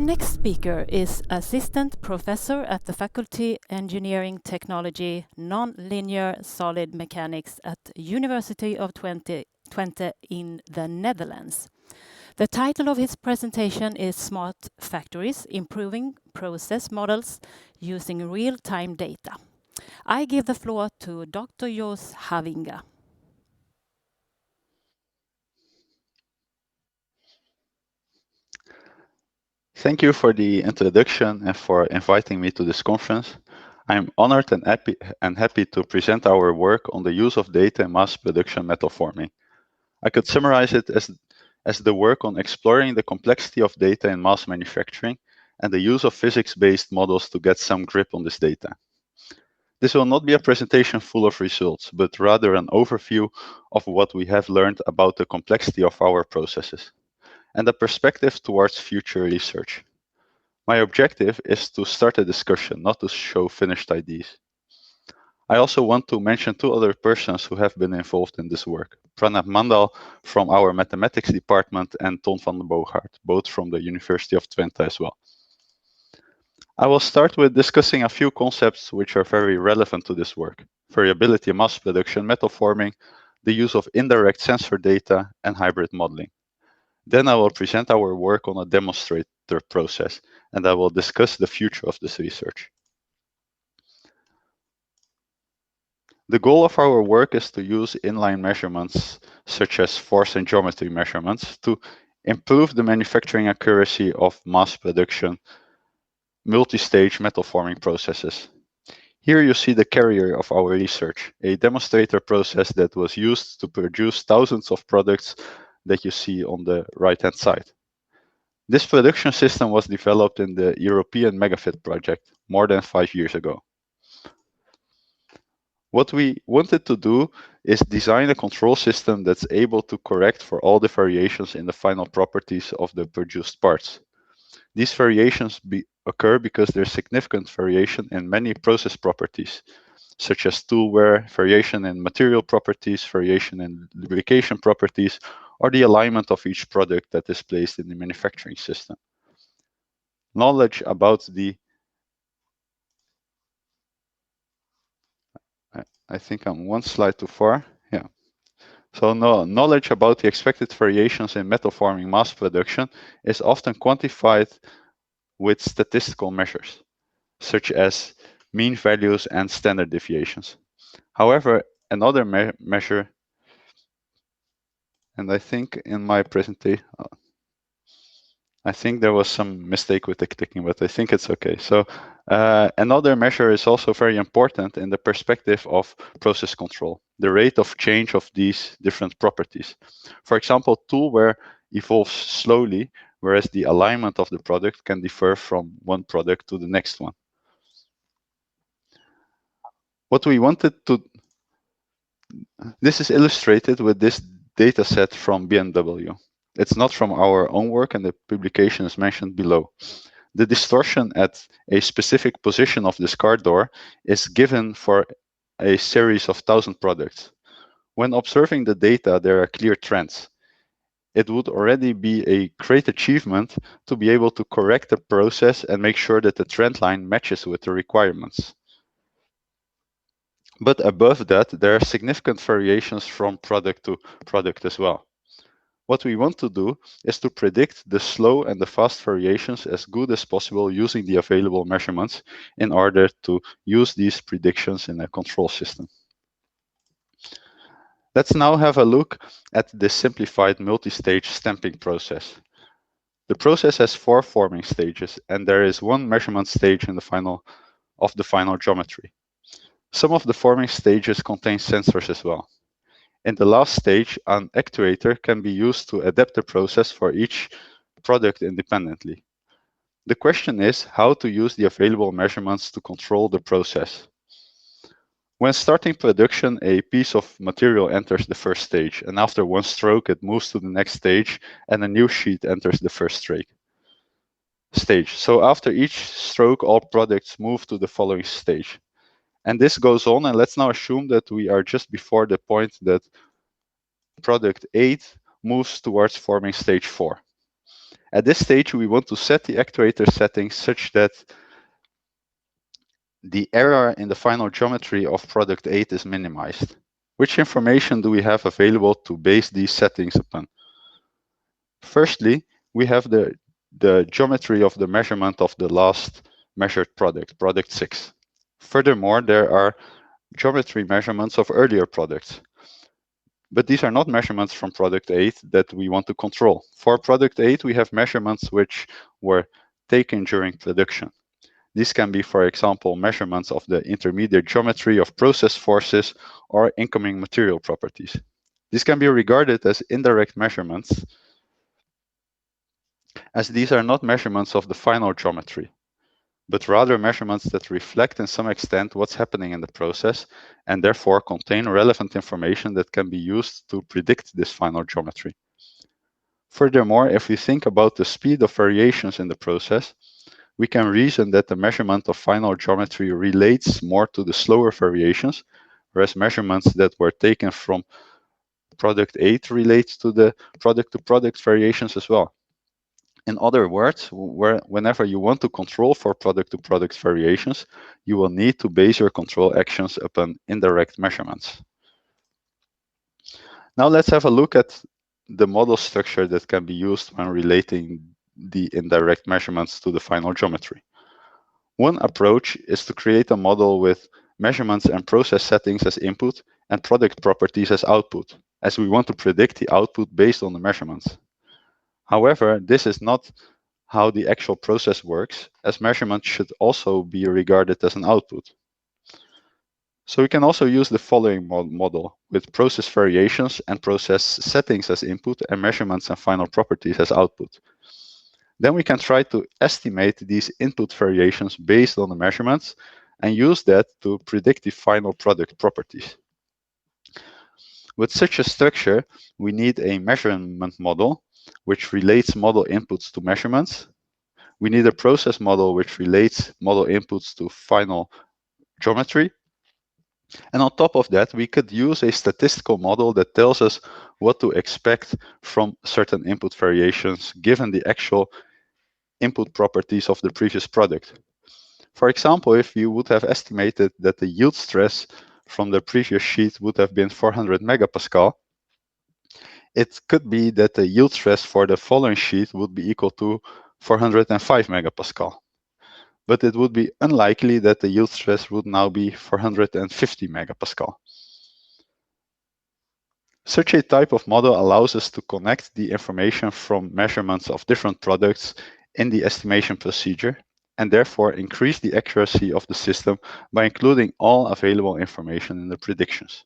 next speaker is Assistant Professor at the Faculty Engineering Technology Non-Linear Solid Mechanics at University of Twente in the Netherlands. The title of his presentation is Smart Factories, Improving Process Models Using Real-Time Data. I give the floor to Dr. Jos Havinga. Thank you for the introduction and for inviting me to this conference. I'm honored and happy to present our work on the use of data in mass production metal forming. I could summarize it as the work on exploring the complexity of data in mass manufacturing and the use of physics-based models to get some grip on this data. This will not be a presentation full of results, but rather an overview of what we have learned about the complexity of our processes and a perspective towards future research. My objective is to start a discussion, not to show finished ideas. I also want to mention two other persons who have been involved in this work. Pranab Mandal from our mathematics department and Ton van den Boogaard, both from the University of Twente as well. I will start with discussing a few concepts which are very relevant to this work: variability in mass production metal forming, the use of indirect sensor data, and hybrid modeling. Then I will present our work on a demonstrator process, and I will discuss the future of this research. The goal of our work is to use inline measurements, such as force and geometry measurements, to improve the manufacturing accuracy of mass production multi-stage metal forming processes. Here you see the carrier of our research, a demonstrator process that was used to produce thousands of products that you see on the right-hand side. This production system was developed in the European Megafit project more than 5 years ago. What we wanted to do is design a control system that's able to correct for all the variations in the final properties of the produced parts. These variations occur because there's significant variation in many process properties, such as tool wear, variation in material properties, variation in lubrication properties, or the alignment of each product that is placed in the manufacturing system. Knowledge about the I think I'm one slide too far. Yeah. So knowledge about the expected variations in metal forming mass production is often quantified with statistical measures, such as mean values and standard deviations. However, another measure, and I think in my presentation, I think there was some mistake with the clicking, but I think it's okay. So another measure is also very important in the perspective of process control, the rate of change of these different properties. For example, tool wear evolves slowly, whereas the alignment of the product can differ from one product to the next one. What we wanted to, this is illustrated with this data set from BMW. It's not from our own work, and the publication is mentioned below. The distortion at a specific position of this car door is given for a series of 1,000 products. When observing the data, there are clear trends. It would already be a great achievement to be able to correct the process and make sure that the trend line matches with the requirements. But above that, there are significant variations from product to product as well. What we want to do is to predict the slow and the fast variations as good as possible using the available measurements in order to use these predictions in a control system. Let's now have a look at the simplified multi-stage stamping process. The process has 4 forming stages, and there is one measurement stage in the final geometry. Some of the forming stages contain sensors as well. In the last stage, an actuator can be used to adapt the process for each product independently. The question is how to use the available measurements to control the process. When starting production, a piece of material enters the first stage, and after one stroke, it moves to the next stage, and a new sheet enters the first stage. So after each stroke, all products move to the following stage. And this goes on, and let's now assume that we are just before the point that product 8 moves towards forming stage 4. At this stage, we want to set the actuator settings such that the error in the final geometry of product 8 is minimized. Which information do we have available to base these settings upon? Firstly, we have the geometry of the measurement of the last measured product, product 6. Furthermore, there are geometry measurements of earlier products. But these are not measurements from product 8 that we want to control. For product 8, we have measurements which were taken during production. These can be, for example, measurements of the intermediate geometry of process forces or incoming material properties. These can be regarded as indirect measurements, as these are not measurements of the final geometry, but rather measurements that reflect in some extent what's happening in the process and therefore contain relevant information that can be used to predict this final geometry. Furthermore, if we think about the speed of variations in the process, we can reason that the measurement of final geometry relates more to the slower variations, whereas measurements that were taken from product 8 relates to the product-to-product variations as well. In other words, whenever you want to control for product-to-product variations, you will need to base your control actions upon indirect measurements. Now let's have a look at the model structure that can be used when relating the indirect measurements to the final geometry. One approach is to create a model with measurements and process settings as input and product properties as output, as we want to predict the output based on the measurements. However, this is not how the actual process works, as measurements should also be regarded as an output. So we can also use the following model with process variations and process settings as input and measurements and final properties as output. Then we can try to estimate these input variations based on the measurements and use that to predict the final product properties. With such a structure, we need a measurement model which relates model inputs to measurements. We need a process model which relates model inputs to final geometry. And on top of that, we could use a statistical model that tells us what to expect from certain input variations given the actual input properties of the previous product. For example, if you would have estimated that the yield stress from the previous sheet would have been 400 megapascal, it could be that the yield stress for the following sheet would be equal to 405 megapascal. But it would be unlikely that the yield stress would now be 450 megapascal. Such a type of model allows us to connect the information from measurements of different products in the estimation procedure and therefore increase the accuracy of the system by including all available information in the predictions.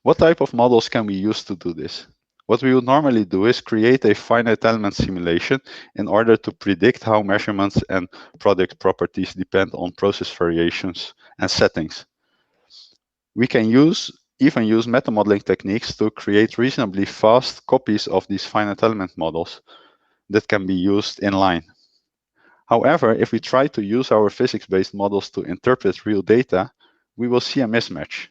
What type of models can we use to do this? What we would normally do is create a finite element simulation in order to predict how measurements and product properties depend on process variations and settings. We can even use meta-modeling techniques to create reasonably fast copies of these finite element models that can be used in line. However, if we try to use our physics-based models to interpret real data, we will see a mismatch.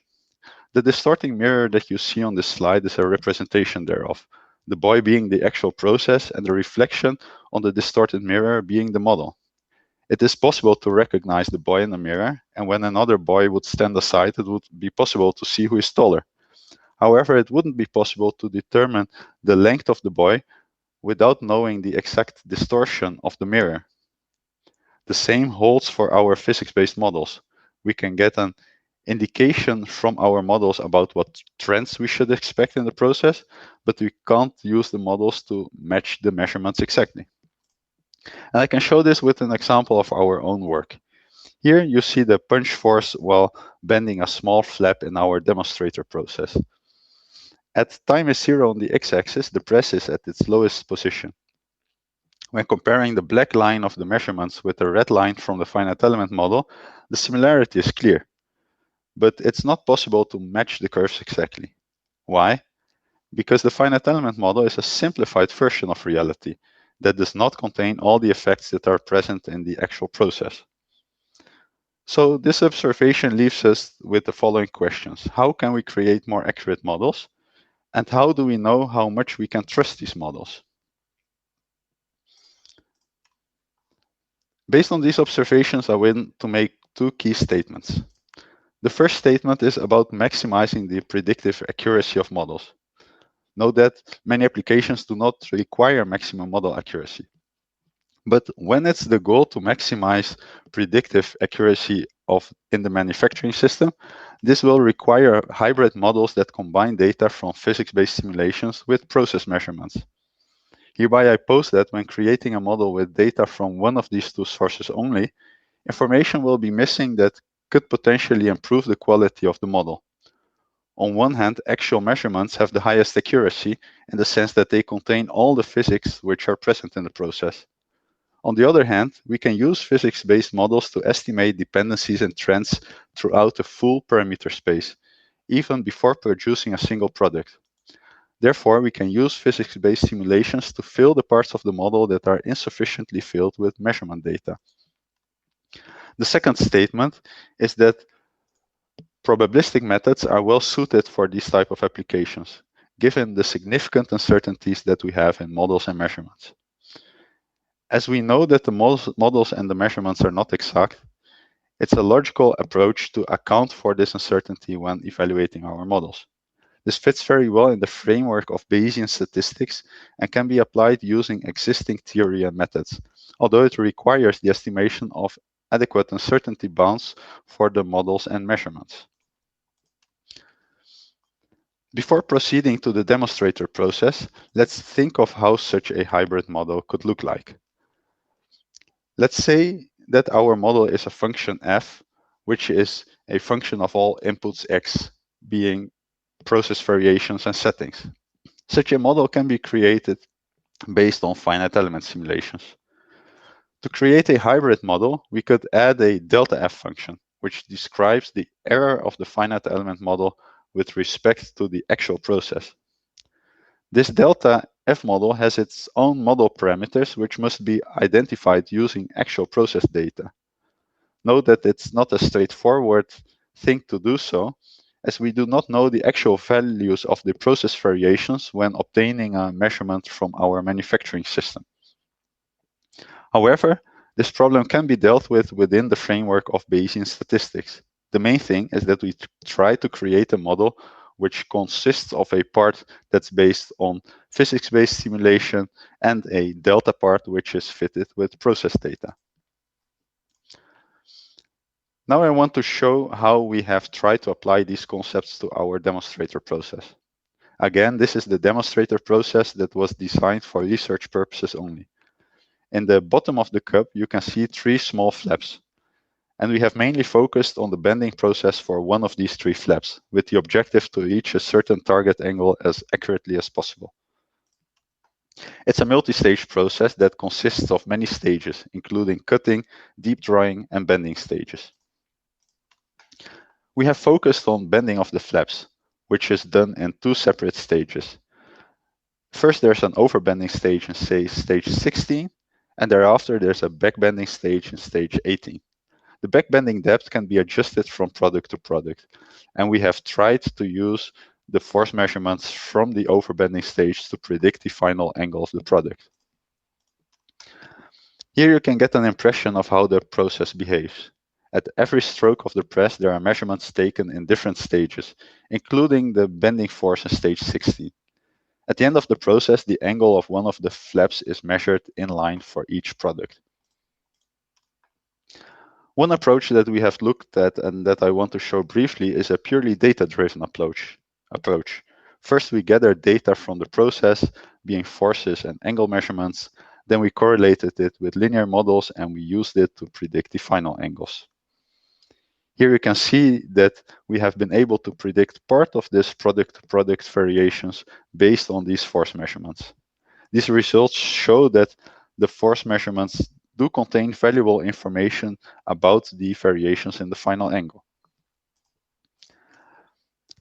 The distorting mirror that you see on this slide is a representation thereof, the boy being the actual process and the reflection on the distorted mirror being the model. It is possible to recognize the boy in the mirror, and when another boy would stand aside, it would be possible to see who is taller. However, it wouldn't be possible to determine the length of the boy without knowing the exact distortion of the mirror. The same holds for our physics-based models. We can get an indication from our models about what trends we should expect in the process, but we can't use the models to match the measurements exactly. And I can show this with an example of our own work. Here you see the punch force while bending a small flap in our demonstrator process. At time is 0 on the x-axis, the press is at its lowest position. When comparing the black line of the measurements with the red line from the finite element model, the similarity is clear. But it's not possible to match the curves exactly. Why? Because the finite element model is a simplified version of reality that does not contain all the effects that are present in the actual process. So this observation leaves us with the following questions. How can we create more accurate models? And how do we know how much we can trust these models? Based on these observations, I want to make two key statements. The first statement is about maximizing the predictive accuracy of models. Note that many applications do not require maximum model accuracy. But when it's the goal to maximize predictive accuracy in the manufacturing system, this will require hybrid models that combine data from physics-based simulations with process measurements. Hereby, I pose that when creating a model with data from one of these two sources only, information will be missing that could potentially improve the quality of the model. On one hand, actual measurements have the highest accuracy in the sense that they contain all the physics which are present in the process. On the other hand, we can use physics-based models to estimate dependencies and trends throughout the full parameter space, even before producing a single product. Therefore, we can use physics-based simulations to fill the parts of the model that are insufficiently filled with measurement data. The second statement is that probabilistic methods are well suited for these type of applications, given the significant uncertainties that we have in models and measurements. As we know that the models and the measurements are not exact, it's a logical approach to account for this uncertainty when evaluating our models. This fits very well in the framework of Bayesian statistics and can be applied using existing theory and methods, although it requires the estimation of adequate uncertainty bounds for the models and measurements. Before proceeding to the demonstrator process, let's think of how such a hybrid model could look like. Let's say that our model is a function f, which is a function of all inputs x, being process variations and settings. Such a model can be created based on finite element simulations. To create a hybrid model, we could add a delta f function, which describes the error of the finite element model with respect to the actual process. This delta F model has its own model parameters, which must be identified using actual process data. Note that it's not a straightforward thing to do so, as we do not know the actual values of the process variations when obtaining a measurement from our manufacturing system. However, this problem can be dealt with within the framework of Bayesian statistics. The main thing is that we try to create a model which consists of a part that's based on physics-based simulation and a delta part which is fitted with process data. Now I want to show how we have tried to apply these concepts to our demonstrator process. Again, this is the demonstrator process that was designed for research purposes only. In the bottom of the cup, you can see 3 small flaps. And we have mainly focused on the bending process for one of these 3 flaps, with the objective to reach a certain target angle as accurately as possible. It's a multi-stage process that consists of many stages, including cutting, deep drying, and bending stages. We have focused on bending of the flaps, which is done in 2 separate stages. First, there's an overbending stage in, say, stage 16, and thereafter there's a backbending stage in stage 18. The backbending depth can be adjusted from product to product, and we have tried to use the force measurements from the overbending stage to predict the final angle of the product. Here you can get an impression of how the process behaves. At every stroke of the press, there are measurements taken in different stages, including the bending force in stage 16. At the end of the process, the angle of one of the flaps is measured in line for each product. One approach that we have looked at and that I want to show briefly is a purely data-driven approach. First, we gather data from the process, being forces and angle measurements. Then we correlated it with linear models and we used it to predict the final angles. Here you can see that we have been able to predict part of this product-to-product variations based on these force measurements. These results show that the force measurements do contain valuable information about the variations in the final angle.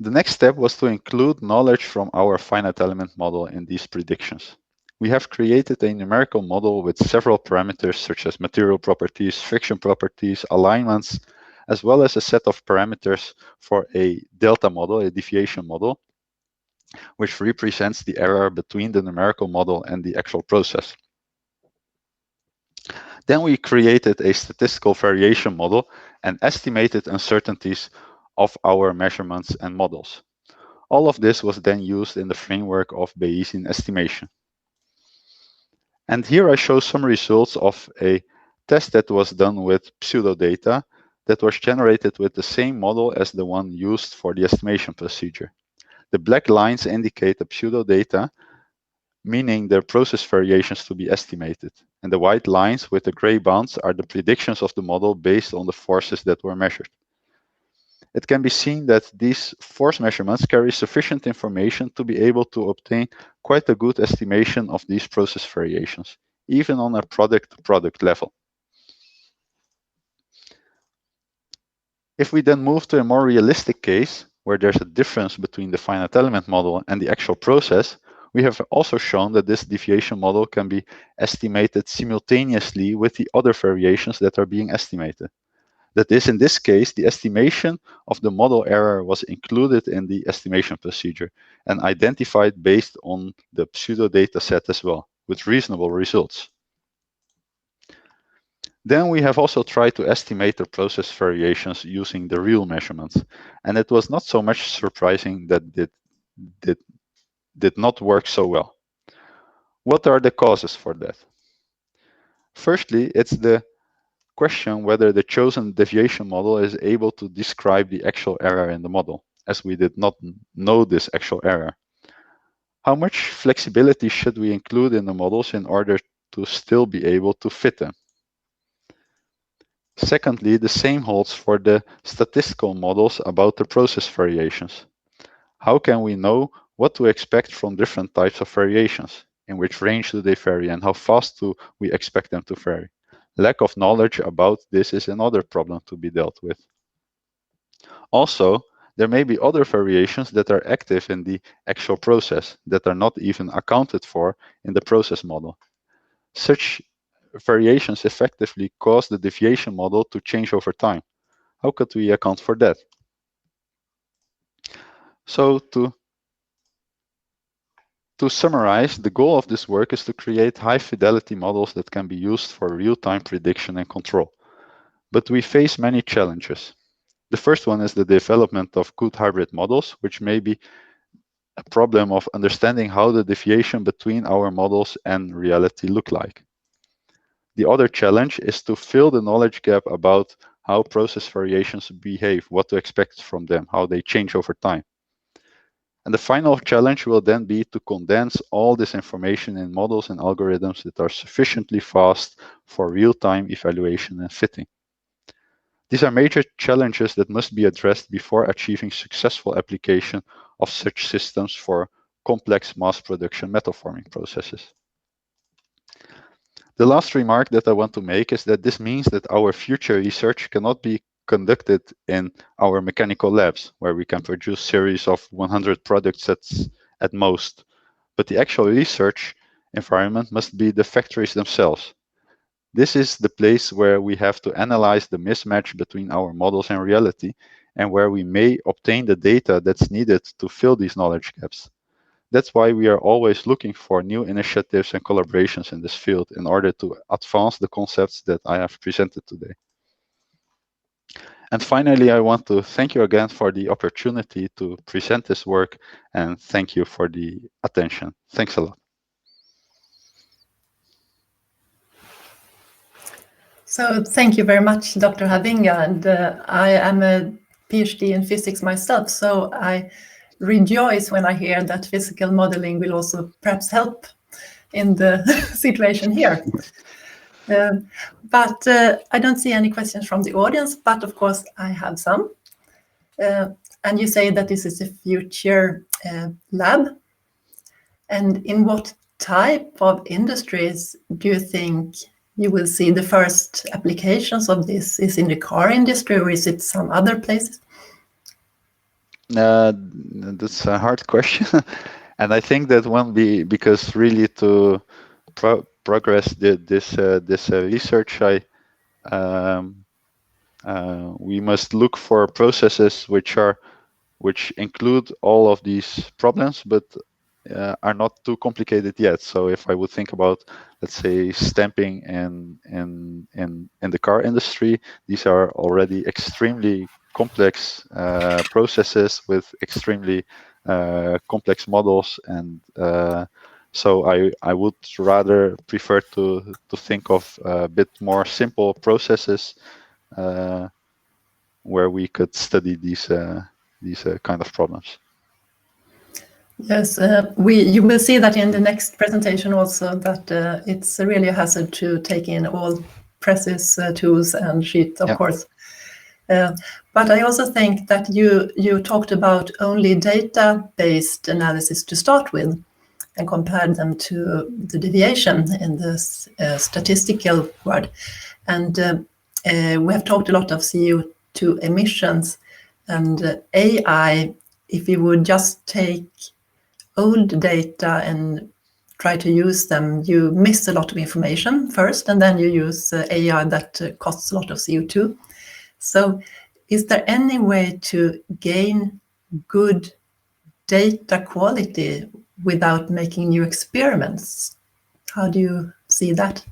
The next step was to include knowledge from our finite element model in these predictions. We have created a numerical model with several parameters such as material properties, friction properties, alignments, as well as a set of parameters for a delta model, a deviation model, which represents the error between the numerical model and the actual process. Then we created a statistical variation model and estimated uncertainties of our measurements and models. All of this was then used in the framework of Bayesian estimation. And here I show some results of a test that was done with pseudodata that was generated with the same model as the one used for the estimation procedure. The black lines indicate the pseudodata, meaning the process variations to be estimated. And the white lines with the gray bands are the predictions of the model based on the forces that were measured. It can be seen that these force measurements carry sufficient information to be able to obtain quite a good estimation of these process variations, even on a product-to-product level. If we then move to a more realistic case, where there's a difference between the finite element model and the actual process, we have also shown that this deviation model can be estimated simultaneously with the other variations that are being estimated. That is, in this case, the estimation of the model error was included in the estimation procedure and identified based on the pseudodata set as well, with reasonable results. Then we have also tried to estimate the process variations using the real measurements, and it was not so much surprising that it did not work so well. What are the causes for that? Firstly, it's the question whether the chosen deviation model is able to describe the actual error in the model, as we did not know this actual error. How much flexibility should we include in the models in order to still be able to fit them? Secondly, the same holds for the statistical models about the process variations. How can we know what to expect from different types of variations? In which range do they vary and how fast do we expect them to vary? Lack of knowledge about this is another problem to be dealt with. Also, there may be other variations that are active in the actual process that are not even accounted for in the process model. Such variations effectively cause the deviation model to change over time. How could we account for that? So to summarize, the goal of this work is to create high-fidelity models that can be used for real-time prediction and control. But we face many challenges. The first one is the development of good hybrid models, which may be a problem of understanding how the deviation between our models and reality look like. The other challenge is to fill the knowledge gap about how process variations behave, what to expect from them, how they change over time. And the final challenge will then be to condense all this information in models and algorithms that are sufficiently fast for real-time evaluation and fitting. These are major challenges that must be addressed before achieving successful application of such systems for complex mass production metal forming processes. The last remark that I want to make is that this means that our future research cannot be conducted in our mechanical labs, where we can produce series of 100 product sets at most. But the actual research environment must be the factories themselves. This is the place where we have to analyze the mismatch between our models and reality, and where we may obtain the data that's needed to fill these knowledge gaps. That's why we are always looking for new initiatives and collaborations in this field in order to advance the concepts that I have presented today. And finally, I want to thank you again for the opportunity to present this work, and thank you for the attention. Thanks a lot. So thank you very much, Dr. Havinga. And I am a PhD in physics myself, so I rejoice when I hear that physical modeling will also perhaps help in the situation here. But I don't see any questions from the audience, but of course I have some. And you say that this is a future lab. And in what type of industries do you think you will see the first applications of this? Is in the car industry or is it some other places? That's a hard question. And I think that won't be, because really to progress this research, we must look for processes which are which include all of these problems, but are not too complicated yet. So if I would think about, let's say, stamping in the car industry, these are already extremely complex processes with extremely complex models, and so I would rather prefer to think of a bit more simple processes where we could study these kind of problems. Yes, you will see that in the next presentation also, that it's really a hazard to take in all presses, tools and sheet, of course. But I also think that you talked about only data-based analysis to start with and compared them to the deviation in this statistical word. And we have talked a lot of CO2 emissions, and AI, if you would just take old data and try to use them, you miss a lot of information first, and then you use AI that costs a lot of CO2. So is there any way to gain good data quality without making new experiments? How do you see that?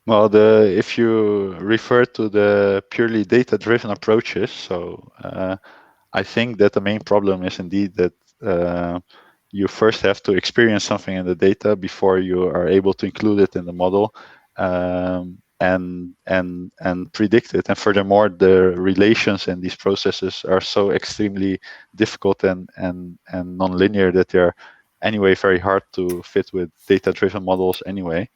Well, if you refer to the purely data-driven approaches, so I think that the main problem is indeed that you first have to experience something in the data before you are able to include it in the model and predict it. And furthermore, the relations in these processes are so extremely difficult and non-linear that they're anyway very hard to fit with data-driven models anyway.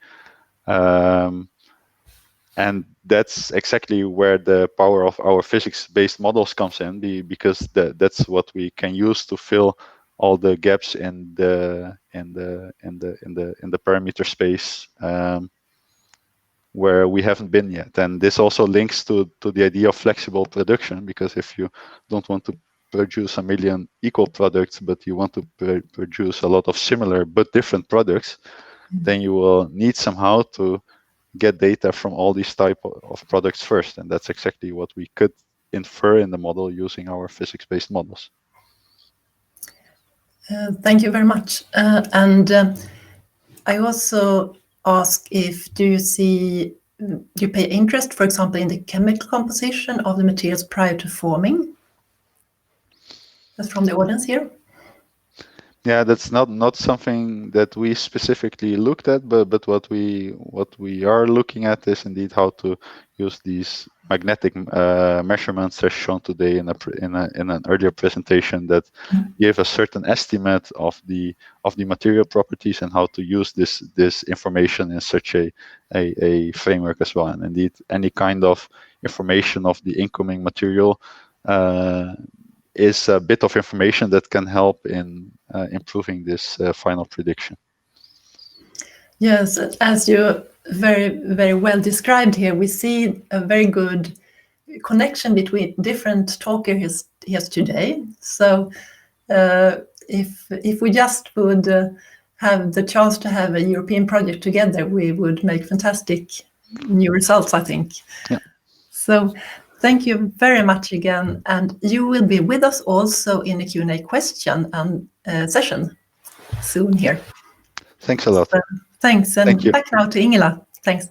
And that's exactly where the power of our physics-based models comes in, because that's what we can use to fill all the gaps in the parameter space where we haven't been yet. And this also links to the idea of flexible production, because if you don't want to produce a million equal products, but you want to produce a lot of similar but different products, then you will need somehow to get data from all these type of products first, and that's exactly what we could infer in the model using our physics-based models. Thank you very much. And I also ask if do you pay interest, for example, in the chemical composition of the materials prior to forming? That's from the audience here. Yeah, that's not something that we specifically looked at, but what we are looking at is indeed how to use these magnetic measurements as shown today in an earlier presentation that give a certain estimate of the material properties and how to use this information in such a framework as well. And indeed, any kind of information of the incoming material is a bit of information that can help in improving this final prediction. Yes, as you very, very well described here, we see a very good connection between different talkers here today. So if we just would have the chance to have a European project together, we would make fantastic new results, I think. Yeah. So thank you very much again, and you will be with us also in a Q&A question and session soon here. Thanks a lot. So, thanks, and Thank you. back now to Ingela. Thanks.